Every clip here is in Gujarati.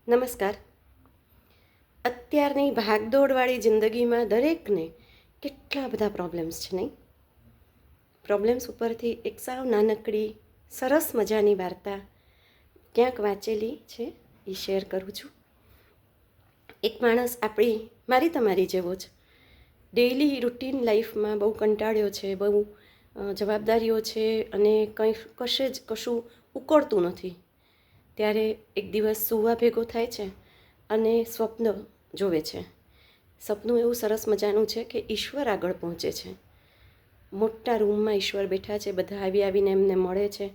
નમસ્કાર. અત્યારની ભાગદોડવાળી જિંદગીમાં દરેકને કેટલા બધા પ્રોબ્લેમ્સ છે, નહીં? પ્રોબ્લેમ્સ ઉપરથી એક સાવ નાનકડી સરસ મજાની વાર્તા ક્યાંક વાંચેલી છે, એ શેર કરું છું. એક માણસ મારી તમારી જેવો જ ડેઇલી રૂટીન લાઈફમાં બહુ કંટાળ્યો છે, બહુ જવાબદારીઓ છે અને કશું ઉકળતું નથી. ત્યારે એક દિવસ સૂવા ભેગો થાય છે અને સ્વપ્ન જોવે છે. સપનું એવું સરસ મજાનું છે કે ઈશ્વર આગળ પહોંચે છે. મોટા રૂમમાં ઈશ્વર બેઠા છે, બધા આવીને એમને મળે છે.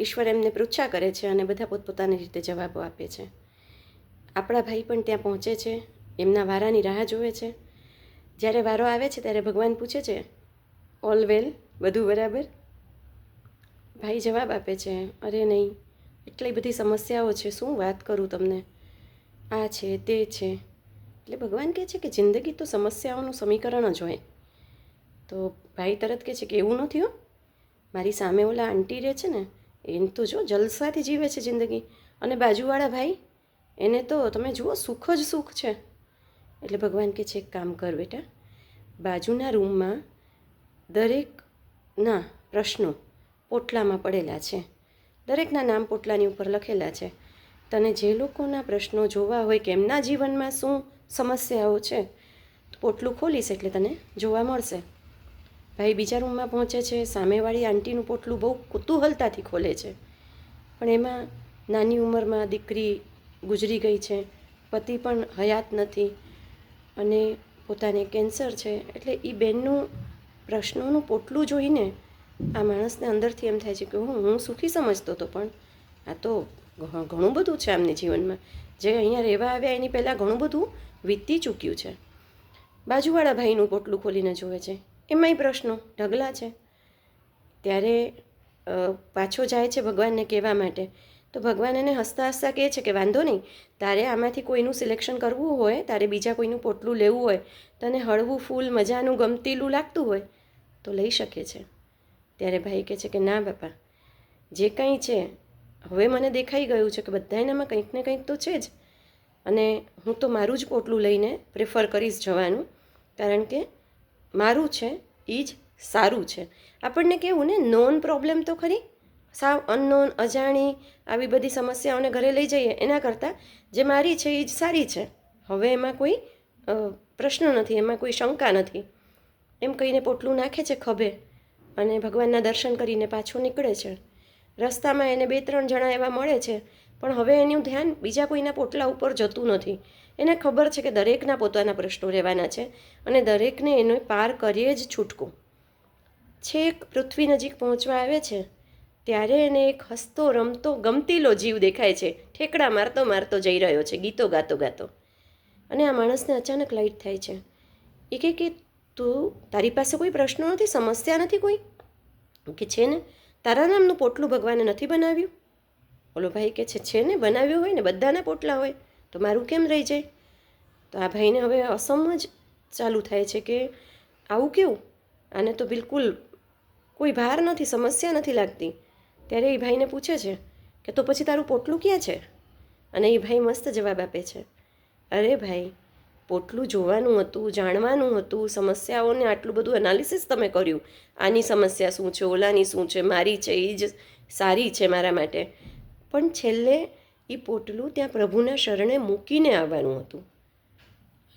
ઈશ્વર એમને પૃચ્છા કરે છે અને બધા પોતપોતાની રીતે જવાબો આપે છે. આપણા ભાઈ પણ ત્યાં પહોંચે છે, એમના વારાની રાહ જોવે છે. જ્યારે વારો આવે છે ત્યારે ભગવાન પૂછે છે, ઓલ વેલ, બધું બરાબર? ભાઈ જવાબ આપે છે, અરે નહીં, એટલી બધી સમસ્યાઓ છે, શું વાત કરું તમને, આ છે તે છે. એટલે ભગવાન કહે છે કે જિંદગી તો સમસ્યાઓનું સમીકરણ જ હોય. તો ભાઈ તરત કહે છે કે એવું નથી હો, મારી સામે ઓલા આંટી રહે છે ને, એને તો જો જલસાથી જીવે છે જિંદગી, અને બાજુવાળા ભાઈ, એને તો તમે જુઓ સુખ જ સુખ છે. એટલે ભગવાન કહે છે એક કામ કર બેટા, બાજુના રૂમમાં દરેકના પ્રશ્નો પોટલામાં પડેલા છે, દરેકના નામ પોટલાની ઉપર લખેલા છે. તને જે લોકોના પ્રશ્નો જોવા હોય કે એમના જીવનમાં શું સમસ્યાઓ છે, તો પોટલું ખોલીશ એટલે તને જોવા મળશે. ભાઈ બીજા રૂમમાં પહોંચે છે, સામેવાળી આંટીનું પોટલું બહુ કુતૂહલતાથી ખોલે છે, પણ એમાં નાની ઉંમરમાં દીકરી ગુજરી ગઈ છે, પતિ પણ હયાત નથી અને પોતાને કેન્સર છે. એટલે એ બેનનું પ્રશ્નોનું પોટલું જોઈને આ માણસને અંદરથી એમ થાય છે કે હું સુખી સમજતો હતો, પણ આ તો ઘણું બધું છે આમને જીવનમાં, જે અહીંયા રહેવા આવ્યા એની પહેલાં ઘણું બધું વીતી ચૂક્યું છે. બાજુવાળા ભાઈનું પોટલું ખોલીને જોવે છે, એમાંય પ્રશ્નો ઢગલા છે. ત્યારે પાછો જાય છે ભગવાનને કહેવા માટે. તો ભગવાન એને હસતા હસતા કહે છે કે વાંધો નહીં, તારે આમાંથી કોઈનું સિલેક્શન કરવું હોય, તારે બીજા કોઈનું પોટલું લેવું હોય, તને હળવું ફૂલ મજાનું ગમતીલું લાગતું હોય તો લઈ શકે છે. ત્યારે ભાઈ કહે છે કે ના બાપા, જે કંઈ છે હવે મને દેખાઈ ગયું છે કે બધાયનામાં કંઈક ને કંઈક તો છે જ, અને હું તો મારું જ પોટલું લઈને પ્રેફર કરીશ જવાનું, કારણ કે મારું છે એ જ સારું છે. આપણને કેવું ને, નોન પ્રોબ્લેમ તો ખરી, સાવ અનનોન અજાણી આવી બધી સમસ્યાઓને ઘરે લઈ જઈએ એના કરતાં જે મારી છે એ જ સારી છે, હવે એમાં કોઈ પ્રશ્ન નથી, એમાં કોઈ શંકા નથી, એમ કહીને પોટલું નાખે છે ખભે અને ભગવાનના દર્શન કરીને પાછો નીકળે છે. રસ્તામાં એને 2-3 જણા એવા મળે છે, પણ હવે એનું ધ્યાન બીજા કોઈના પોટલા ઉપર જતું નથી. એને ખબર છે કે દરેકના પોતાના પ્રશ્નો રહેવાના છે અને દરેકને એનો પાર કરીએ જ છૂટકું. છેક પૃથ્વી નજીક પહોંચવા આવે છે ત્યારે એને એક હસતો રમતો ગમતીલો જીવ દેખાય છે, ઠેકડા મારતો મારતો જઈ રહ્યો છે, ગીતો ગાતો ગાતો. અને આ માણસને અચાનક લાઈટ થાય છે. એ કહે કે તું, તારી પાસે કોઈ પ્રશ્નો નથી, સમસ્યા નથી કોઈ? કે છે ને, તારા નામનું પોટલું ભગવાને નથી બનાવ્યું? ઓલો ભાઈ કહે છે ને, બનાવ્યું હોય ને, બધાના પોટલા હોય, તો મારું કેમ રહી જાય? તો આ ભાઈને હવે અસમજ ચાલુ થાય છે કે આવું કેવું, આને તો બિલકુલ કોઈ ભાર નથી, સમસ્યા નથી લાગતી. ત્યારે એ ભાઈને પૂછે છે કે તો પછી તારું પોટલું ક્યાં છે? અને એ ભાઈ મસ્ત જવાબ આપે છે, અરે ભાઈ, પોટલું જોવાનું હતું, જાણવાનું હતું, સમસ્યાઓને આટલું બધું એનાલિસિસ તમે કર્યું, આની સમસ્યા શું છે, ઓલાની શું છે, મારી છે એ જ સારી છે મારા માટે, પણ છેલ્લે એ પોટલું ત્યાં પ્રભુના શરણે મૂકીને આવવાનું હતું.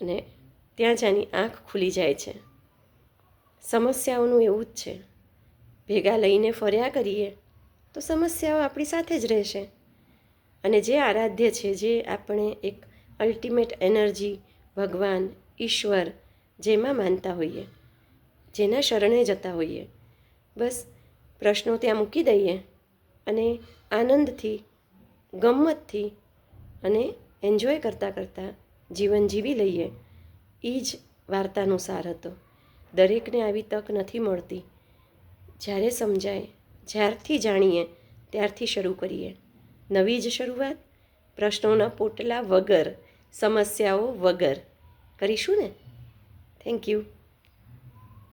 અને ત્યાં જ આની આંખ ખુલી જાય છે. સમસ્યાઓનું એવું જ છે, ભેગા લઈને ફર્યા કરીએ તો સમસ્યાઓ આપણી સાથે જ રહેશે. અને જે આરાધ્ય છે, જે આપણે એક અલ્ટિમેટ એનર્જી, ભગવાન, ઈશ્વર જેમાં માનતા હોઈએ, જેના શરણે જતા હોઈએ, બસ પ્રશ્નો ત્યાં મૂકી દઈએ અને આનંદથી, ગમ્મતથી અને એન્જોય કરતાં કરતાં જીવન જીવી લઈએ. એ જ વાર્તાનો સાર હતો. દરેકને આવી તક નથી મળતી. જ્યારે સમજાય, જ્યારથી જાણીએ ત્યારથી શરૂ કરીએ. નવી જ શરૂઆત, પ્રશ્નોના પોટલા વગર, સમસ્યાઓ વગર કરીશું ને. Thank you.